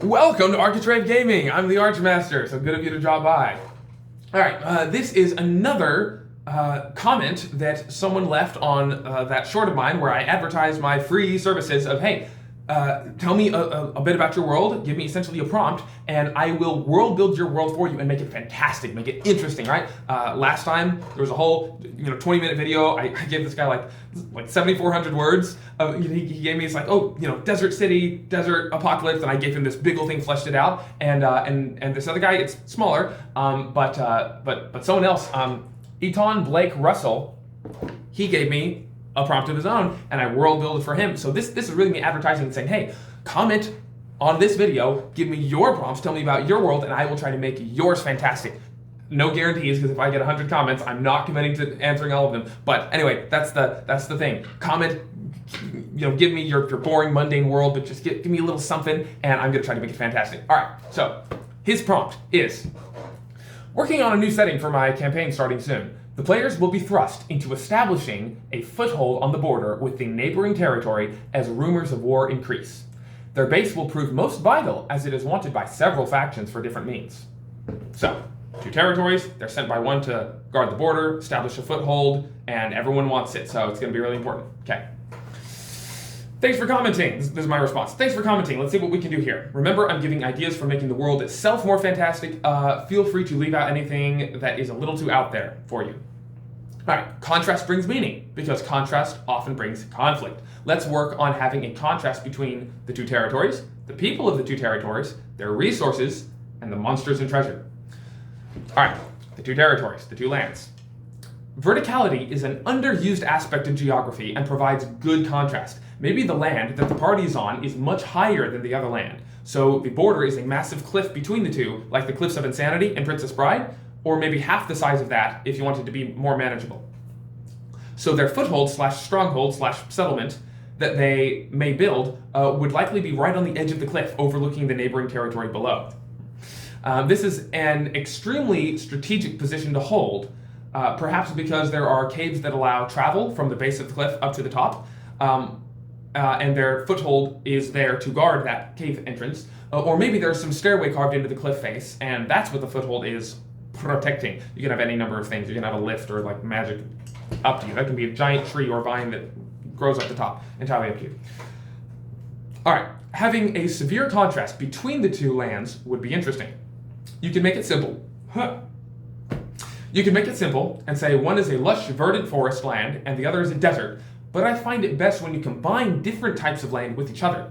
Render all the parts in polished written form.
Welcome to Architrave Gaming. I'm the Archmaster, so good of you to drop by. All right, this is another comment that someone left on that short of mine where I advertised my free services of, hey, tell me a bit about your world, give me essentially a prompt, and I will world build your world for you and make it fantastic, make it interesting, right? Last time, there was a whole 20-minute video. I gave this guy like 7,400 words. He gave me, it's like, desert city, desert apocalypse, and I gave him this big old thing, fleshed it out, and this other guy, it's smaller, but someone else, Eton Blake Russell, he gave me a prompt of his own, and I world build it for him. So this is really me advertising and saying, hey, comment on this video, give me your prompts, tell me about your world, and I will try to make yours fantastic. No guarantees, because if I get 100 comments, I'm not committing to answering all of them. But anyway, that's the thing. Comment, give me your boring, mundane world, but just give me a little something, and I'm gonna try to make it fantastic. All right, so his prompt is, working on a new setting for my campaign starting soon. The players will be thrust into establishing a foothold on the border with the neighboring territory as rumors of war increase. Their base will prove most vital as it is wanted by several factions for different means. So, 2 territories, they're sent by one to guard the border, establish a foothold, and everyone wants it, so it's going to be really important. Okay. Thanks for commenting. This is my response. Thanks for commenting. Let's see what we can do here. Remember, I'm giving ideas for making the world itself more fantastic. Feel free to leave out anything that is a little too out there for you. All right, contrast brings meaning, because contrast often brings conflict. Let's work on having a contrast between the 2 territories, the people of the 2 territories, their resources, and the monsters and treasure. All right, the 2 territories, the 2 lands. Verticality is an underused aspect of geography and provides good contrast. Maybe the land that the party is on is much higher than the other land, so the border is a massive cliff between the 2, like the Cliffs of Insanity and Princess Bride, or maybe half the size of that if you wanted to be more manageable. So their foothold / stronghold / settlement that they may build would likely be right on the edge of the cliff, overlooking the neighboring territory below. This is an extremely strategic position to hold, perhaps because there are caves that allow travel from the base of the cliff up to the top, and their foothold is there to guard that cave entrance, or maybe there's some stairway carved into the cliff face, and that's what the foothold is protecting. You can have any number of things. You can have a lift or like magic, up to you. That can be a giant tree or vine that grows up the top, entirely up to you. All right, having a severe contrast between the 2 lands would be interesting. You can make it simple. You can make it simple and say one is a lush, verdant forest land and the other is a desert, but I find it best when you combine different types of land with each other.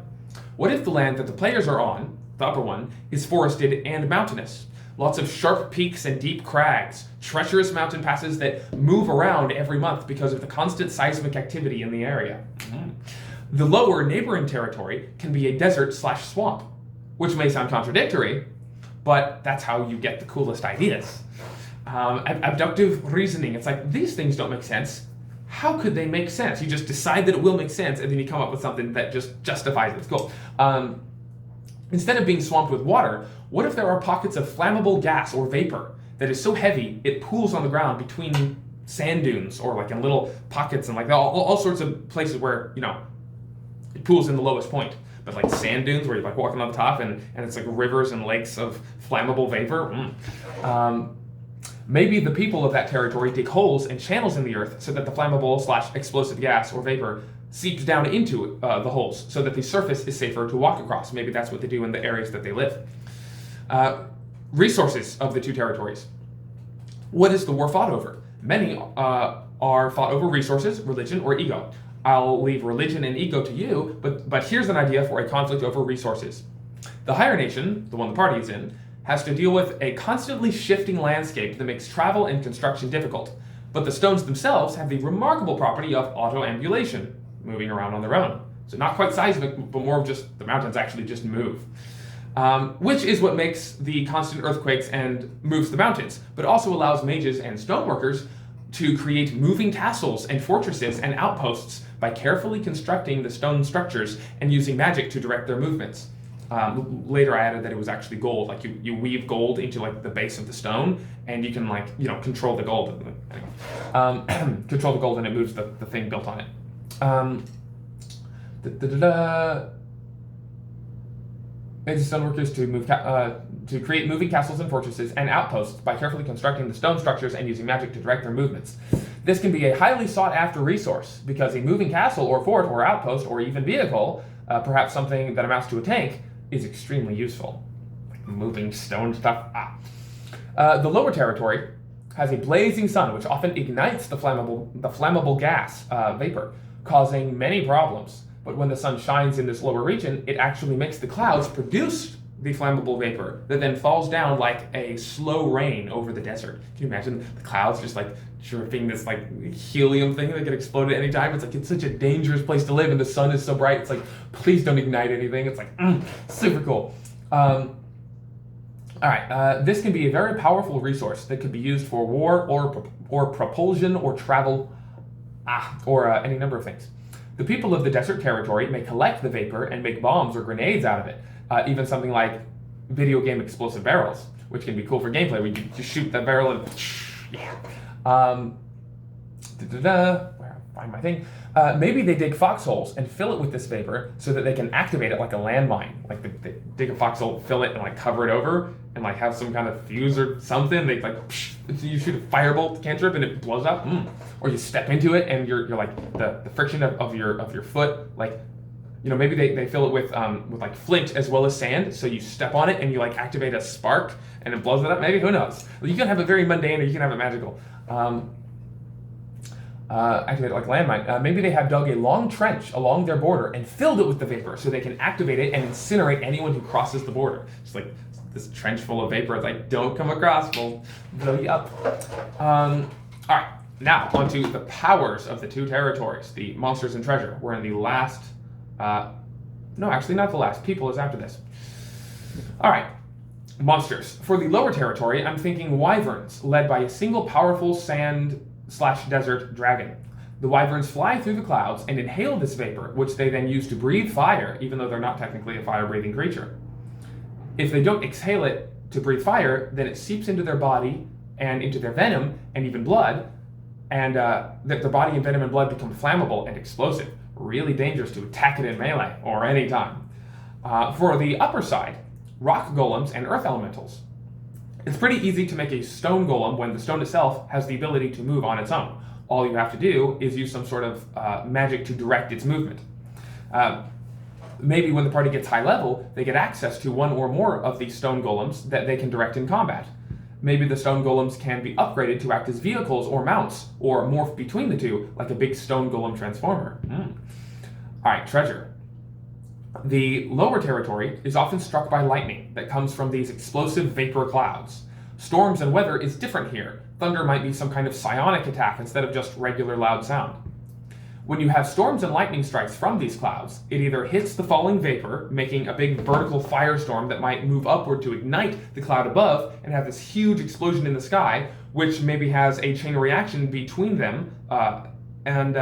What if the land that the players are on, the upper one, is forested and mountainous? Lots of sharp peaks and deep crags, treacherous mountain passes that move around every month because of the constant seismic activity in the area. The lower neighboring territory can be a desert / swamp, which may sound contradictory, but that's how you get the coolest ideas. Abductive reasoning, it's like, these things don't make sense. How could they make sense? You just decide that it will make sense, and then you come up with something that just justifies it. It's cool. Instead of being swamped with water, what if there are pockets of flammable gas or vapor that is so heavy it pools on the ground between sand dunes, or like in little pockets and like all sorts of places where, it pools in the lowest point. But like sand dunes where you're like walking on the top and it's like rivers and lakes of flammable vapor. Maybe the people of that territory dig holes and channels in the earth so that the flammable / explosive gas or vapor seeps down into the holes so that the surface is safer to walk across. Maybe that's what they do in the areas that they live. Resources of the 2 territories. What is the war fought over? Many are fought over resources, religion, or ego. I'll leave religion and ego to you, but here's an idea for a conflict over resources. The higher nation, the one the party is in, has to deal with a constantly shifting landscape that makes travel and construction difficult. But the stones themselves have the remarkable property of autoambulation, moving around on their own. So not quite seismic, but more of just the mountains actually just move. Which is what makes the constant earthquakes and moves the mountains, but also allows mages and stoneworkers to create moving castles and fortresses and outposts by carefully constructing the stone structures and using magic to direct their movements. Later I added that it was actually gold, like you weave gold into like the base of the stone, and you can control the gold. Anyway. Control the gold and it moves the thing built on it. Ages stoneworkers to create moving castles and fortresses and outposts by carefully constructing the stone structures and using magic to direct their movements. This can be a highly sought-after resource because a moving castle or fort or outpost or even vehicle, perhaps something that amounts to a tank, is extremely useful. Like moving stone stuff. The lower territory has a blazing sun which often ignites the flammable gas vapor, causing many problems. But when the sun shines in this lower region, it actually makes the clouds produce the flammable vapor that then falls down like a slow rain over the desert. Can you imagine the clouds just like dripping this like helium thing that could explode at any time? It's like, it's such a dangerous place to live and the sun is so bright. It's like, please don't ignite anything. It's like, super cool. All right, this can be a very powerful resource that could be used for war or propulsion or travel, or any number of things. The people of the desert territory may collect the vapor and make bombs or grenades out of it. Even something like video game explosive barrels, which can be cool for gameplay, where you just shoot the barrel and yeah. Where I find my thing. Maybe they dig foxholes and fill it with this vapor so that they can activate it like a landmine. Like they dig a foxhole, fill it, and like cover it over, and like have some kind of fuse or something. They like you shoot a firebolt cantrip and it blows up. Or you step into it and you're like the friction of your foot, like, you know, maybe they fill it with like flint as well as sand, so you step on it and you like activate a spark and it blows it up. Maybe, who knows? You can have it very mundane or you can have it magical. Activate it like landmine. Maybe they have dug a long trench along their border and filled it with the vapor so they can activate it and incinerate anyone who crosses the border. It's like this trench full of vapor. It's like, don't come across, we'll blow you up. All right, now onto the powers of the two territories, the monsters and treasure. We're in the last, no, actually not the last. People is after this. All right, monsters. For the lower territory, I'm thinking wyverns, led by a single powerful sand/desert dragon. The wyverns fly through the clouds and inhale this vapor, which they then use to breathe fire, even though they're not technically a fire-breathing creature. If they don't exhale it to breathe fire, then it seeps into their body and into their venom and even blood, and their body and venom and blood become flammable and explosive, really dangerous to attack it in melee or any time. For the upper side, rock golems and earth elementals. It's pretty easy to make a stone golem when the stone itself has the ability to move on its own. All you have to do is use some sort of magic to direct its movement. Maybe when the party gets high level, they get access to one or more of these stone golems that they can direct in combat. Maybe the stone golems can be upgraded to act as vehicles or mounts, or morph between the two, like a big stone golem transformer. All right, treasure. The lower territory is often struck by lightning that comes from these explosive vapor clouds. Storms and weather is different here. Thunder might be some kind of psionic attack instead of just regular loud sound. When you have storms and lightning strikes from these clouds, it either hits the falling vapor, making a big vertical firestorm that might move upward to ignite the cloud above and have this huge explosion in the sky, which maybe has a chain reaction between them, and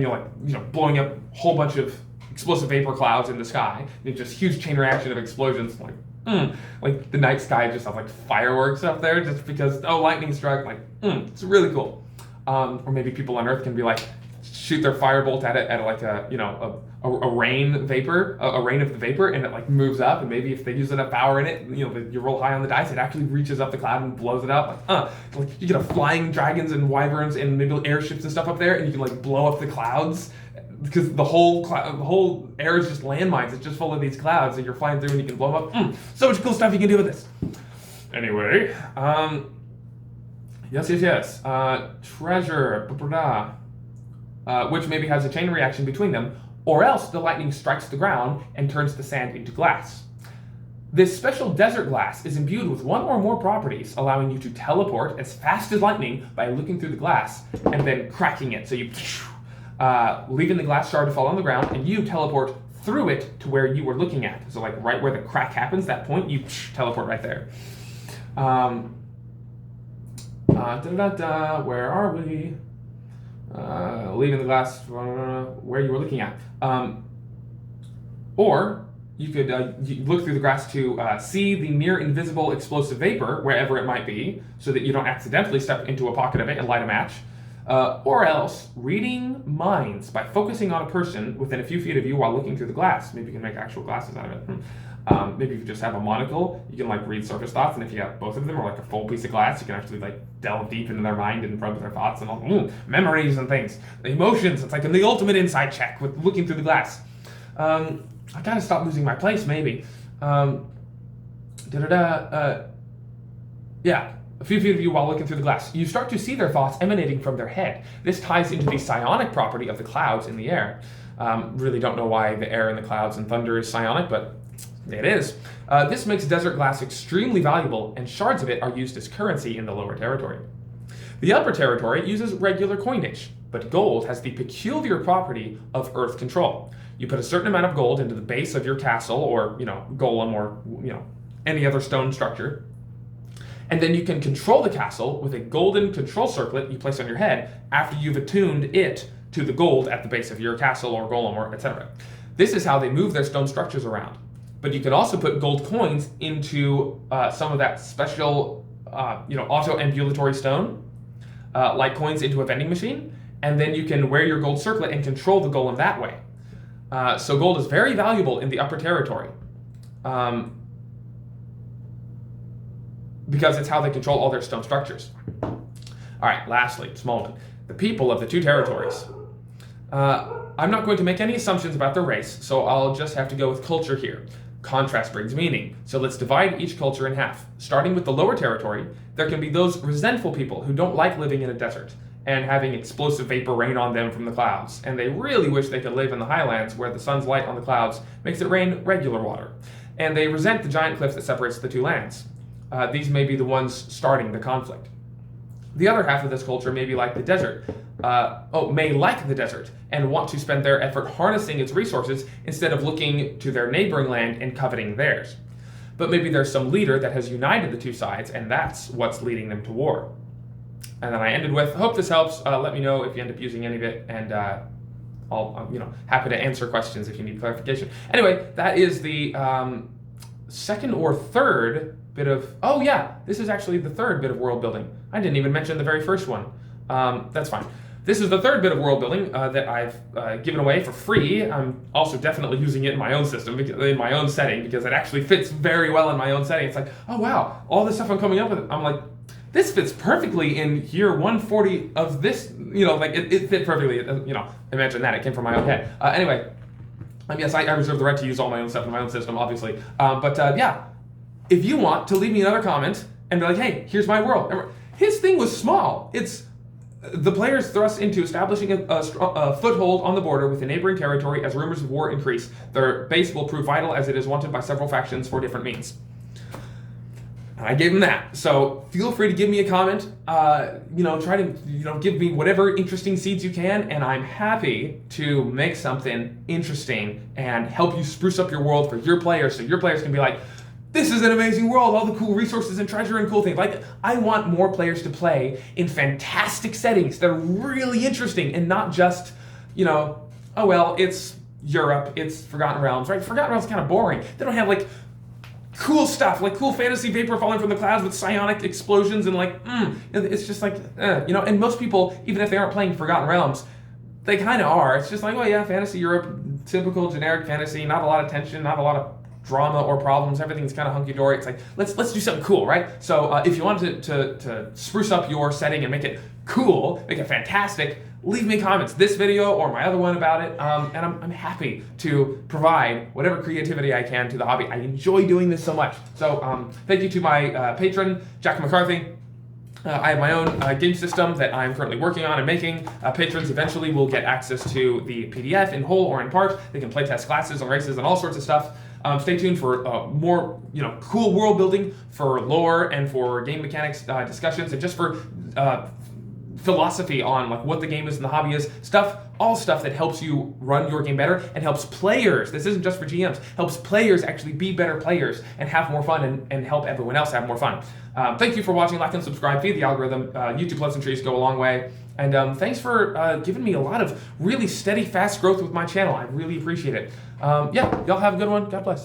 you're blowing up a whole bunch of explosive vapor clouds in the sky. It's just huge chain reaction of explosions, like the night sky just have like fireworks up there just because lightning struck. It's really cool. Or maybe people on Earth can be like, shoot their firebolt at it at like a rain vapor, a rain of the vapor, and it like moves up. And maybe if they use enough power in it, you roll high on the dice, it actually reaches up the cloud and blows it up. Like you get a flying dragons and wyverns and maybe airships and stuff up there, and you can like blow up the clouds because the whole air is just landmines. It's just full of these clouds, and you're flying through and you can blow them up. So much cool stuff you can do with this. Anyway, yes. Treasure. Which maybe has a chain reaction between them, or else the lightning strikes the ground and turns the sand into glass. This special desert glass is imbued with one or more properties, allowing you to teleport as fast as lightning by looking through the glass and then cracking it. So you leaving the glass shard to fall on the ground, and you teleport through it to where you were looking at. So like right where the crack happens, that point, you teleport right there. Where are we? Leaving the glass where you were looking at. Or you could you look through the glass to see the near invisible explosive vapor wherever it might be, so that you don't accidentally step into a pocket of it and light a match. Or else reading minds by focusing on a person within a few feet of you while looking through the glass. Maybe you can make actual glasses out of it. Maybe if you just have a monocle, you can like read surface thoughts, and if you have both of them or like a full piece of glass, you can actually like delve deep into their mind and probe their thoughts and all memories and things, the emotions. It's like the ultimate insight check with looking through the glass. I gotta stop losing my place, maybe. Yeah. A few feet of you while looking through the glass. You start to see their thoughts emanating from their head. This ties into the psionic property of the clouds in the air. Really don't know why the air in the clouds and thunder is psionic, but it is. This makes desert glass extremely valuable, and shards of it are used as currency in the lower territory. The upper territory uses regular coinage, but gold has the peculiar property of earth control. You put a certain amount of gold into the base of your castle, or golem, or any other stone structure, and then you can control the castle with a golden control circlet you place on your head after you've attuned it to the gold at the base of your castle or golem or etc. This is how they move their stone structures around. But you can also put gold coins into some of that special, auto-ambulatory stone, like coins into a vending machine, and then you can wear your gold circlet and control the golem that way. So gold is very valuable in the upper territory. Because it's how they control all their stone structures. All right, lastly, small one. The people of the two territories. I'm not going to make any assumptions about their race, so I'll just have to go with culture here. Contrast brings meaning, so let's divide each culture in half. Starting with the lower territory, there can be those resentful people who don't like living in a desert and having explosive vapor rain on them from the clouds, and they really wish they could live in the highlands where the sun's light on the clouds makes it rain regular water. And they resent the giant cliff that separates the two lands. These may be the ones starting the conflict. The other half of this culture may be like the desert, may like the desert and want to spend their effort harnessing its resources instead of looking to their neighboring land and coveting theirs. But maybe there's some leader that has united the two sides, and that's what's leading them to war. And then I ended with, hope this helps. Let me know if you end up using any of it, and I'll happy to answer questions if you need clarification. Anyway, that is the second or third bit of, this is actually the third bit of world building. I didn't even mention the very first one. That's fine. This is the third bit of world building that I've given away for free. I'm also definitely using it in my own system, in my own setting, because it actually fits very well in my own setting. It's like, oh wow, all this stuff I'm coming up with, I'm like, this fits perfectly in year 140 of this, it fit perfectly, imagine that, it came from my own head. Anyway, yes, I reserve the right to use all my own stuff in my own system, obviously. If you want to leave me another comment and be like, hey, here's my world. His thing was small. It's the players thrust into establishing a foothold on the border with the neighboring territory as rumors of war increase. Their base will prove vital as it is wanted by several factions for different means. And I gave him that. So feel free to give me a comment. Try to give me whatever interesting seeds you can, and I'm happy to make something interesting and help you spruce up your world for your players, so your players can be like, this is an amazing world, all the cool resources and treasure and cool things. Like, I want more players to play in fantastic settings that are really interesting and not just, it's Europe, it's Forgotten Realms, right? Forgotten Realms is kind of boring. They don't have, cool stuff, like cool fantasy vapor falling from the clouds with psionic explosions and it's just and most people, even if they aren't playing Forgotten Realms, they kind of are. It's just like, fantasy Europe, typical generic fantasy, not a lot of tension, not a lot of drama or problems, everything's kind of hunky-dory. It's like, let's do something cool, right? So if you want to spruce up your setting and make it cool, make it fantastic, leave me comments, this video or my other one about it, and I'm happy to provide whatever creativity I can to the hobby. I enjoy doing this so much. So thank you to my patron, Jack McCarthy. I have my own game system that I'm currently working on and making. Patrons eventually will get access to the PDF in whole or in part. They can playtest classes and races and all sorts of stuff. Stay tuned for more, cool world building, for lore and for game mechanics discussions, and just for philosophy on what the game is and the hobby is. All stuff that helps you run your game better and helps players. This isn't just for GMs. Helps players actually be better players and have more fun and help everyone else have more fun. Thank you for watching. Like and subscribe. Feed the algorithm. YouTube pleasantries go a long way. And thanks for giving me a lot of really steady, fast growth with my channel. I really appreciate it. Y'all have a good one. God bless.